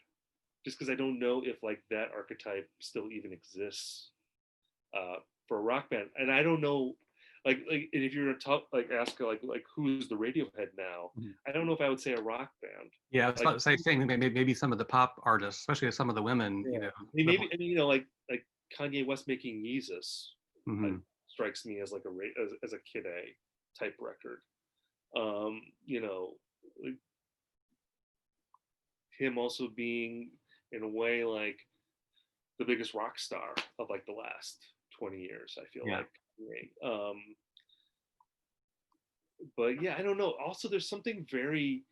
just because I don't know if like that archetype still even exists for a rock band, and I don't know. Like, and if you're gonna talk, like, ask, like, who's the Radiohead now?
Mhm.
I don't know if I would say a rock band.
Yeah, I was
Like,
about to say saying maybe some of the pop artists, especially some of the women,
yeah,
you know.
maybe, I mean, you know, like Kanye West making Yeezus
Mm-hmm.
strikes me as like as a Kid A type record. You know, like him also being in a way like the biggest rock star of like the last 20 years. I feel
Yeah.
like. But yeah, I don't know. Also, there's something very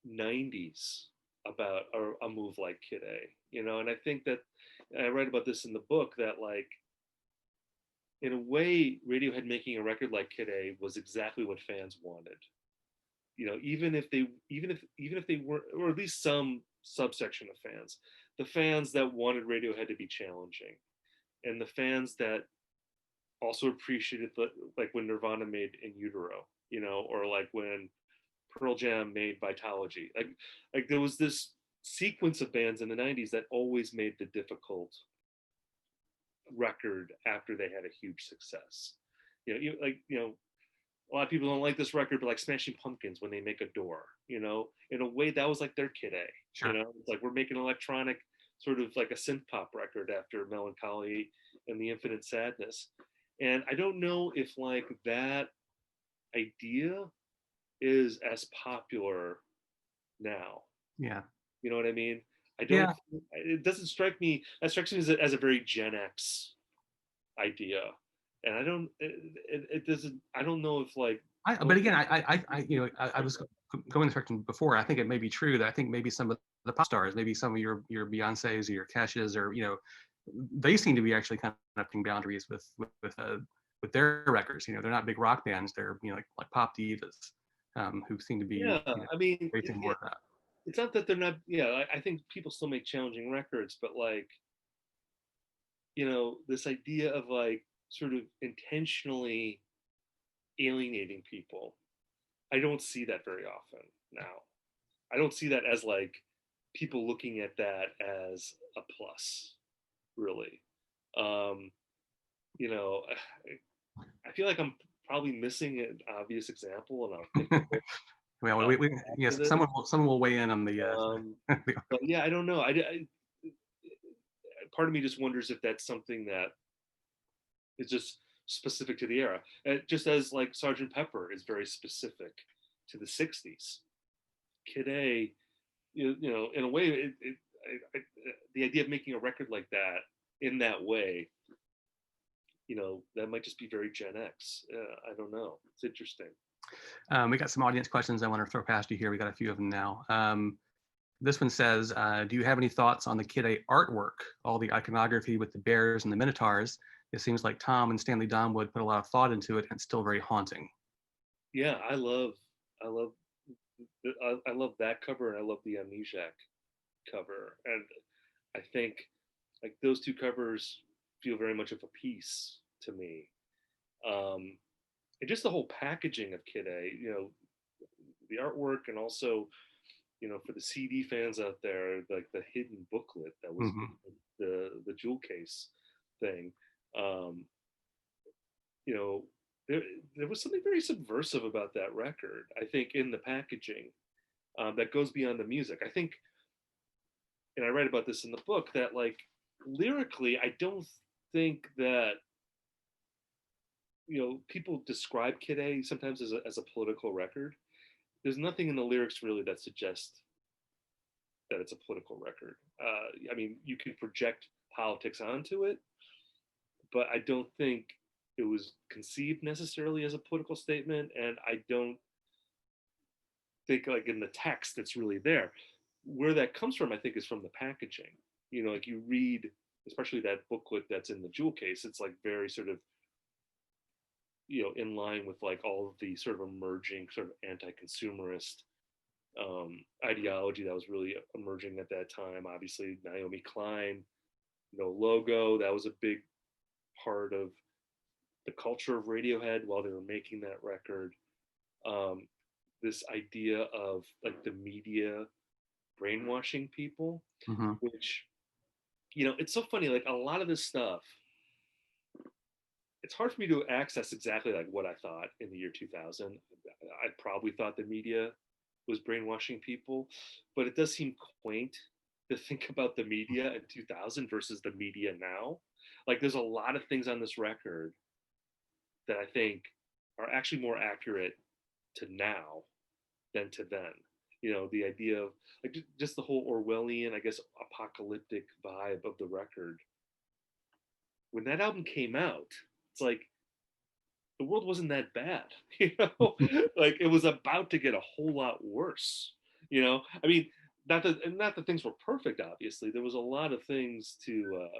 90s about a move like Kid A, you know, and I think that I write about this in the book that like in a way Radiohead making a record like Kid A was exactly what fans wanted. You know, even if they weren't, or at least some subsection of fans, the fans that wanted Radiohead to be challenging, and the fans that also appreciated like when Nirvana made In Utero, you know, or like when Pearl Jam made Vitology. Like there was this sequence of bands in the 90s that always made the difficult record after they had a huge success. You know, a lot of people don't like this record, but like Smashing Pumpkins when they make a door, you know, in a way that was like their Kid A. You
Sure.
know, it's like we're making electronic sort of like a synth pop record after Melancholy and the Infinite Sadness. And I don't know if like that idea is as popular now.
Yeah.
You know what I mean? I
Yeah.
don't. It doesn't strike me. That strikes me as a very Gen X idea, and I don't. It doesn't. I don't know if like.
But again, you know, I was going this direction before. I think it may be true that I think maybe some of the pop stars, maybe some of your Beyonces or your Keshes, or you know, they seem to be actually kind of upping boundaries with their records. You know, they're not big rock bands. They're, you know, like pop divas, who seem to be,
Yeah,
you know,
I mean,
embracing more of that.
it's not that they're not. Yeah, I think people still make challenging records, but like, you know, this idea of like sort of intentionally alienating people, I don't see that very often now. I don't see that as like people looking at that as a plus, really. Um, you know, I feel like I'm probably missing an obvious example, and I'll think of it
Well, yes,
after this.
someone will weigh in on the.
But yeah, I don't know. Part of me just wonders if that's something that is just specific to the era, just as like Sergeant Pepper is very specific to the '60s. Kid A, in a way, the idea of making a record like that in that way, that might just be very Gen X. I don't know. It's interesting.
We got some audience questions I want to throw past you here. We got a few of them now. This one says, do you have any thoughts on the Kid A artwork, all the iconography with the bears and the minotaurs? It seems like Tom and Stanley Donwood put a lot of thought into it, and it's still very haunting.
Yeah, I love that cover, and I love the Amnesiac cover, and I think like those two covers feel very much of a piece to me. And just the whole packaging of Kid A, the artwork, and also, for the CD fans out there, like the hidden booklet that was the jewel case thing. There was something very subversive about that record, I think, in the packaging, that goes beyond the music. I think, and I write about this in the book, that like lyrically, I don't think that people describe Kid A sometimes as a political record. There's nothing in the lyrics really that suggests that it's a political record. I mean, you can project politics onto it, but I don't think it was conceived necessarily as a political statement, and I don't think like in the text that's really there. Where that comes from, I think, is from the packaging. Like you read, especially that booklet that's in the jewel case, it's like very sort of in line with like all of the sort of emerging sort of anti-consumerist ideology that was really emerging at that time. Obviously, Naomi Klein, no logo, that was a big part of the culture of Radiohead while they were making that record. This idea of like the media brainwashing people, which, it's so funny. Like a lot of this stuff, it's hard for me to access exactly like what I thought in the year 2000. I probably thought the media was brainwashing people, but it does seem quaint to think about the media in 2000 versus the media now. Like there's a lot of things on this record that I think are actually more accurate to now than to then. The idea of like just the whole Orwellian, I guess, apocalyptic vibe of the record. When that album came out, it's like the world wasn't that bad, like it was about to get a whole lot worse. I mean, not that things were perfect. Obviously, there was a lot of things to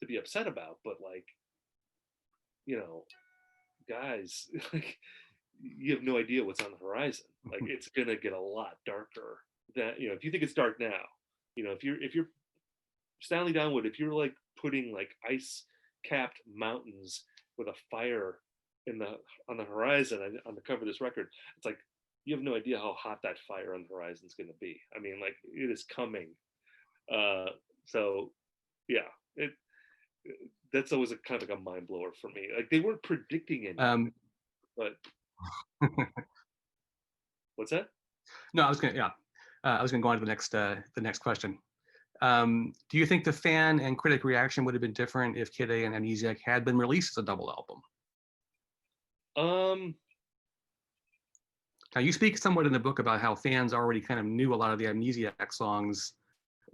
be upset about, but like, guys, like you have no idea what's on the horizon. Like it's gonna get a lot darker. That if you think it's dark now, if you're Stanley Donwood, if you're like putting like ice capped mountains with a fire on the horizon on the cover of this record, it's like you have no idea how hot that fire on the horizon is going to be. I mean, like it is coming. So yeah, that's always a kind of like a mind blower for me. Like they weren't predicting anything, but what's that?
No, I was gonna go on to the next question. Do you think the fan and critic reaction would have been different if Kid A and Amnesiac had been released as a double album? Now you speak somewhat in the book about how fans already kind of knew a lot of the Amnesiac songs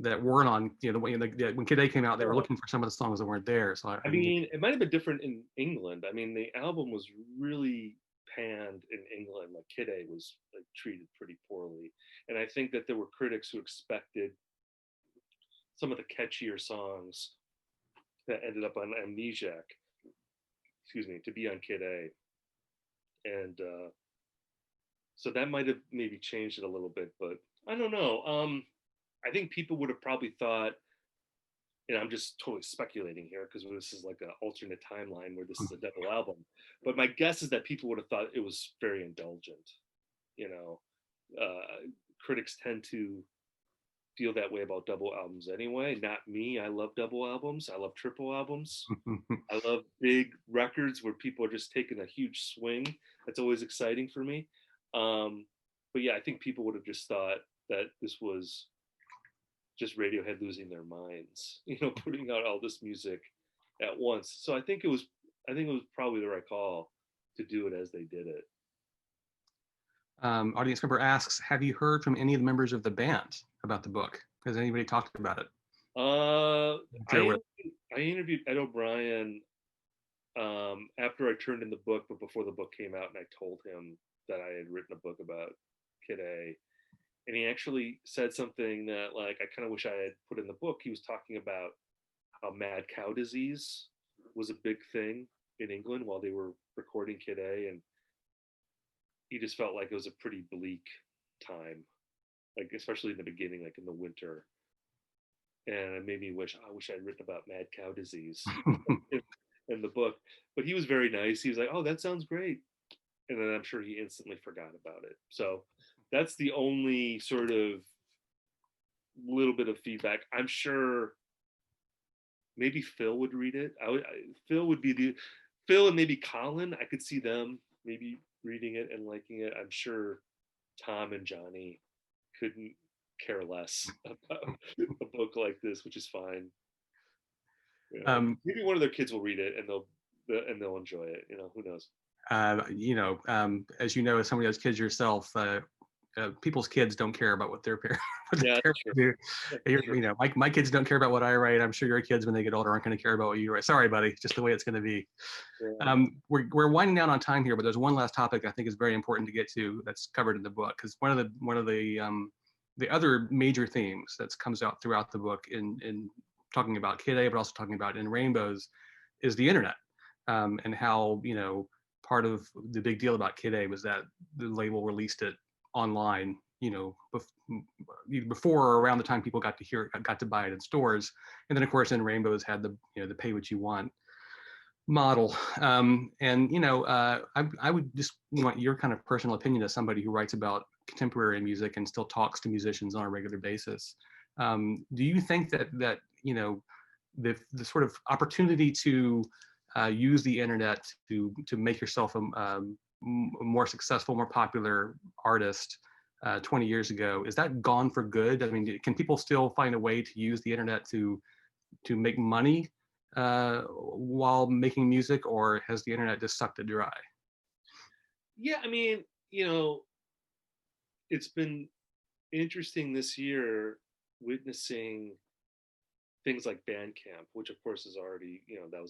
that weren't on, when Kid A came out, they were looking for some of the songs that weren't there. So
I mean, it might have been different in England. I mean, the album was really panned in England. Like Kid A was like treated pretty poorly, and I think that there were critics who expected some of the catchier songs that ended up on Amnesiac, to be on Kid A, and so that might have maybe changed it a little bit. But I don't know. I think people would have probably thought, and I'm just totally speculating here because this is like an alternate timeline where this is a double album. But my guess is that people would have thought it was very indulgent. Critics tend to feel that way about double albums anyway. Not me. I love double albums. I love triple albums. I love big records where people are just taking a huge swing. That's always exciting for me. But yeah, I think people would have just thought that this was just Radiohead losing their minds, putting out all this music at once. So I think it was probably the right call to do it as they did it.
Audience member asks, have you heard from any of the members of the band about the book? Has anybody talked about it?
I interviewed Ed O'Brien after I turned in the book, but before the book came out, and I told him that I had written a book about Kid A. And he actually said something that, like, I kind of wish I had put in the book. He was talking about how mad cow disease was a big thing in England while they were recording Kid A, and he just felt like it was a pretty bleak time, like especially in the beginning, like in the winter. And it made me I wish I'd written about mad cow disease in the book. But he was very nice. He was like, "Oh, that sounds great," and then I'm sure he instantly forgot about it. So that's the only sort of little bit of feedback. I'm sure maybe Phil would read it. Phil would be Phil and maybe Colin. I could see them maybe reading it and liking it. I'm sure Tom and Johnny couldn't care less about a book like this, which is fine. Maybe one of their kids will read it and they'll enjoy it. Who knows?
As you know, as somebody who has kids yourself, people's kids don't care about what their parents do. My kids don't care about what I write. I'm sure your kids, when they get older, aren't going to care about what you write. Sorry, buddy, just the way it's going to be. Yeah. We're winding down on time here, but there's one last topic I think is very important to get to that's covered in the book, because one of the other major themes that comes out throughout the book in talking about Kid A, but also talking about in Rainbows, is the internet, and how part of the big deal about Kid A was that the label released it online, before or around the time people got to buy it in stores. And then of course in Rainbows had the the pay what you want model. I would just want your kind of personal opinion as somebody who writes about contemporary music and still talks to musicians on a regular basis. Do you think that the sort of opportunity to use the internet to make yourself a more successful, more popular artist 20 years ago, is that gone for good? I mean, can people still find a way to use the internet to make money while making music, or has the internet just sucked it dry?
Yeah, I mean, it's been interesting this year witnessing things like Bandcamp, which of course is already,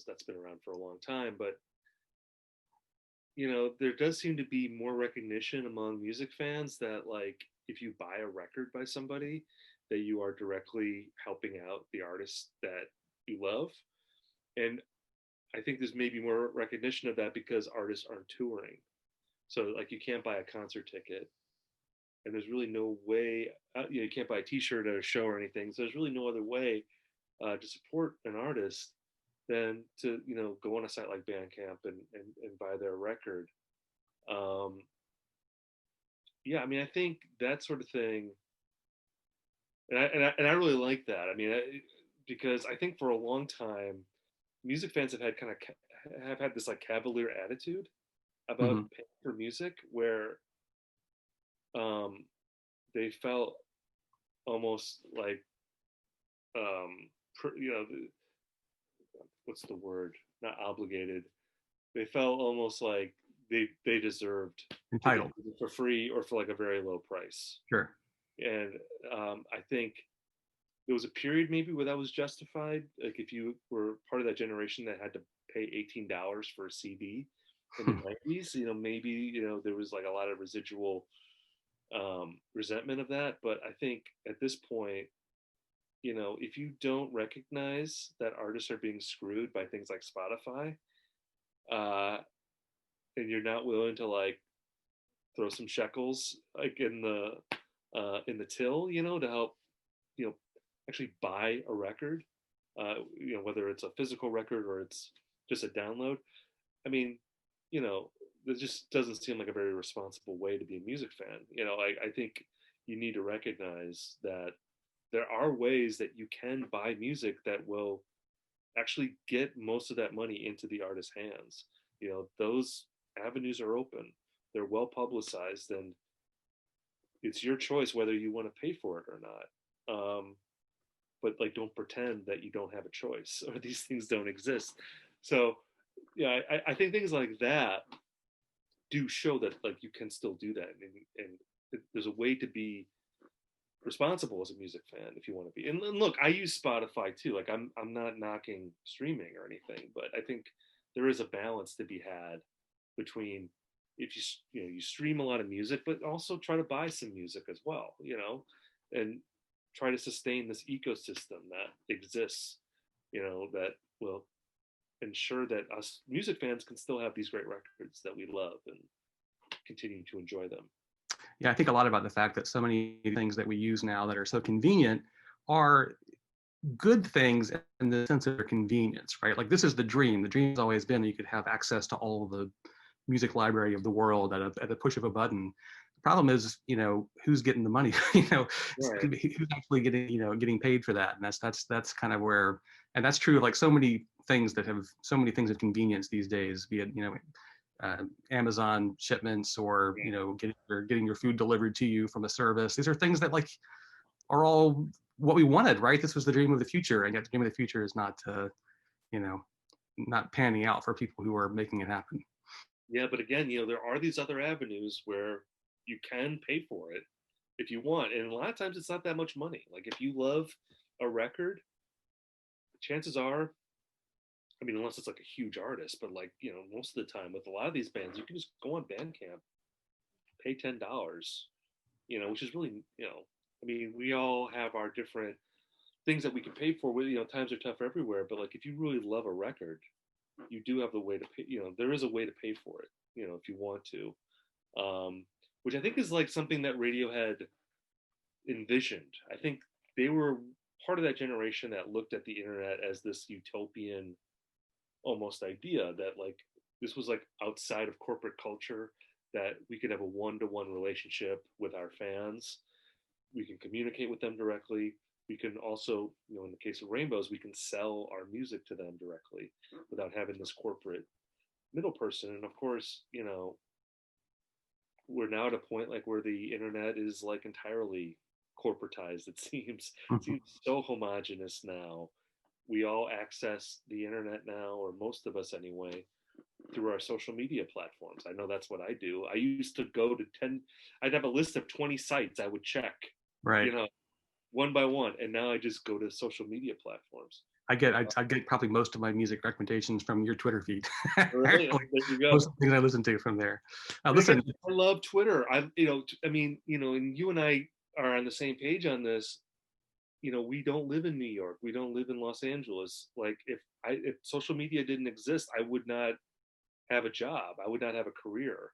that's been around for a long time, but there does seem to be more recognition among music fans that, like, if you buy a record by somebody, that you are directly helping out the artist that you love. And I think there's maybe more recognition of that because artists aren't touring. So, like, you can't buy a concert ticket, and there's really no way, you can't buy a t-shirt at a show or anything. So there's really no other way to support an artist than to go on a site like Bandcamp and buy their record. Yeah, I mean, I think that sort of thing, and I really like that. I mean, because I think for a long time, music fans have had this like cavalier attitude about paying for music, where they felt almost like what's the word? Not obligated. They felt almost like they deserved
entitled
for free or for like a very low price.
Sure.
And I think there was a period maybe where that was justified. Like if you were part of that generation that had to pay $18 for a CD in the 90s, maybe there was like a lot of residual resentment of that. But I think at this point, if you don't recognize that artists are being screwed by things like Spotify, and you're not willing to like throw some shekels like in the till, to help, actually buy a record, whether it's a physical record or it's just a download. I mean, it just doesn't seem like a very responsible way to be a music fan. I think you need to recognize that there are ways that you can buy music that will actually get most of that money into the artist's hands. You know, those avenues are open. They're well publicized, and it's your choice whether you want to pay for it or not. But like, don't pretend that you don't have a choice or these things don't exist. So, yeah, I think things like that do show that like you can still do that, and there's a way to be responsible as a music fan if you want to be. And look, I use Spotify too. Like I'm not knocking streaming or anything, but I think there is a balance to be had between if you stream a lot of music, but also try to buy some music as well, and try to sustain this ecosystem that exists, that will ensure that us music fans can still have these great records that we love and continue to enjoy them.
Yeah, I think a lot about the fact that so many things that we use now that are so convenient are good things in the sense of their convenience, right? Like this is the dream. The dream has always been that you could have access to all of the music library of the world at the push of a button. The problem is, who's getting the money?
Right.
Who's actually getting paid for that? And that's kind of where, and that's true of like so many things of convenience these days, be it Amazon shipments or getting your food delivered to you from a service. These are things that like are all what we wanted, right? This was the dream of the future, and yet the dream of the future is not not panning out for people who are making it happen.
Yeah, but again, there are these other avenues where you can pay for it if you want, and a lot of times it's not that much money. Like if you love a record, chances are, I mean, unless it's like a huge artist, but like, most of the time with a lot of these bands, you can just go on Bandcamp, pay $10, which is really, I mean, we all have our different things that we can pay for. Times are tough everywhere, but like if you really love a record, you do have the way to pay, there is a way to pay for it, if you want to, which I think is like something that Radiohead envisioned. I think they were part of that generation that looked at the internet as this utopian almost idea that like this was like outside of corporate culture, that we could have a one-to-one relationship with our fans. We can communicate with them directly. We can also, in the case of Rainbows, we can sell our music to them directly without having this corporate middle person. And of course, we're now at a point like where the internet is like entirely corporatized. It seems so homogenous now. We all access the internet now, or most of us anyway, through our social media platforms. I know that's what I do. I used to go to I'd have a list of 20 sites I would check,
right,
one by one, and now I just go to social media platforms.
I get probably most of my music recommendations from your Twitter feed.
Really?
Actually,
there you go.
most of the things I listen to from there.
Listen, I love Twitter. I mean, and you and I are on the same page on this. We don't live in New York. We don't live in Los Angeles. Like if social media didn't exist, I would not have a job. I would not have a career.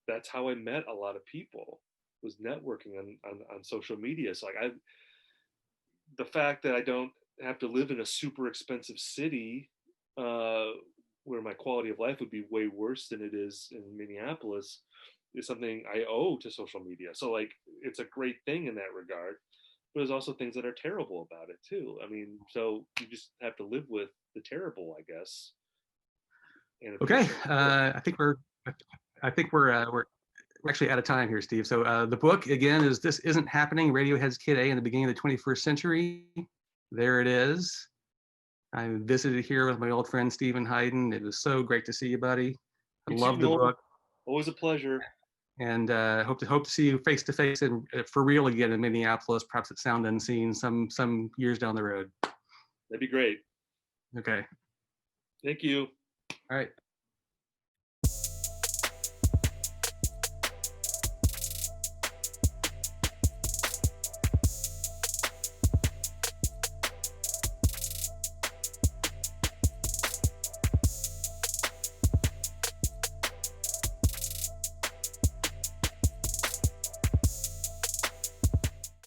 That's how I met a lot of people, was networking on social media. So like the fact that I don't have to live in a super expensive city, where my quality of life would be way worse than it is in Minneapolis, is something I owe to social media. So like it's a great thing in that regard. But there's also things that are terrible about it too. I mean, so you just have to live with the terrible, I guess.
Okay, I think we're actually out of time here, Steve. So the book again is "This Isn't Happening: Radiohead's Kid A in the Beginning of the 21st Century." There it is. I visited here with my old friend Steven Hyden. It was so great to see you, buddy. I love the book.
Always a pleasure.
And hope to see you face to face and for real again in Minneapolis, perhaps at Sound Unseen some years down the road.
That'd be great.
Okay.
Thank you.
All right.